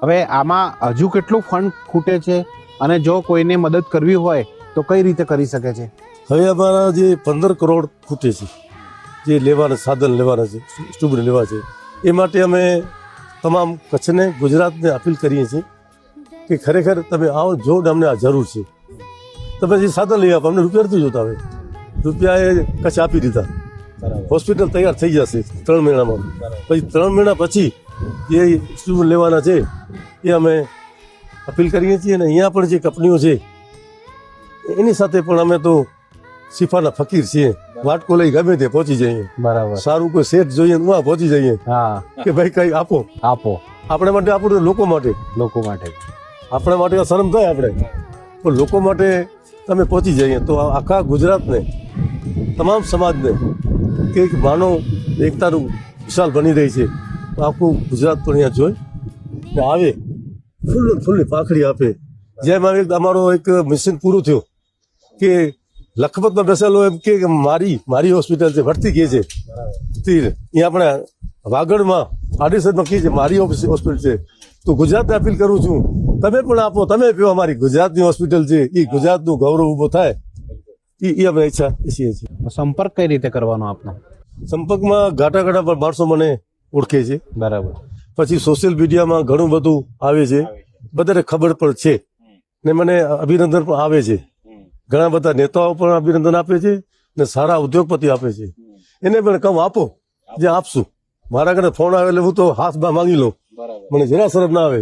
હવે આમાં હજુ કેટલું ફંડ ખૂટે છે અને જો કોઈને મદદ કરવી હોય તો કઈ રીતે કરી શકે છે? હવે અમારા જે 15 કરોડ ખૂટે છે, જે લેવાના સાધન લેવાના છે, સ્ટુબને લેવા છે, એ માટે અમે તમામ કચ્છને, ગુજરાતને અપીલ કરીએ છીએ કે ખરેખર તમે આવો જો અમને આ જરૂર છે. તમે જે સાધન લઈ આપો, અમને રૂપિયા નથી જોતા. હવે રૂપિયા એ કચ્છ આપી દીધા, હોસ્પિટલ તૈયાર થઈ જશે 3 મહિનામાં. પછી 3 મહિના પછી જે સ્ટુબ લેવાના છે એ અમે અપીલ કરીએ છીએ. અને અહીંયા પણ જે કંપનીઓ છે એની સાથે પણ અમે તો શિફાના ફકીર છીએ, વાટકો લઈ ગમે તે પહોંચી જઈએ. બરાબર. સારું કોઈ શેઠ જોઈએ ત્યાં પહોંચી જઈએ હા, કે ભાઈ કઈ આપો. આપણે માટે આપણું લોકો માટે આપણા માટે શરમ થાય આપણે, પણ લોકો માટે તમે પહોંચી જઈએ તો આખા ગુજરાતને, તમામ સમાજને કે એક માનવ એકતાનું વિશાલ બની રહી છે. આખું ગુજરાત પણ અહીંયા જોઈ ને આવે, ફૂલની પાંખડી આપે. જેમ અમારો એક મિશન પૂરું થયું કે લખપતમાં બેસેલો એમ કે મારી હોસ્પિટલ છે, ભરતી કહે છે તીર, અહીંયા આપણે વાગડમાં આડીસરમાં કહે છે મારી હોસ્પિટલ છે. તો ગુજરાતને અપીલ કરું છું, તમે પણ આપો, તમે પીવો. અમારી ગુજરાતની હોસ્પિટલ છે, એ ગુજરાતનું ગૌરવ ઊભો થાય, એ અમે ઈચ્છા છીએ. સંપર્ક કઈ રીતે કરવાનો આપનો? સંપર્કમાં ઘાટા પર માણસો મને ઓળખે છે. બરાબર. પછી સોશિયલ મીડિયામાં ઘણું બધું આવે છે, બધાને ખબર પણ છે ને મને અભિનંદન પણ આવે છે. ઘણા બધા નેતાઓ પણ અભિનંદન આપે છે ને સારા ઉદ્યોગપતિ આપે છે. એને પણ કહું આપો, જે આપશું. મારા ઘરે ફોન આવે એટલે હું તો હાથમાં માંગી લઉં, મને જરા શરમ ના આવે.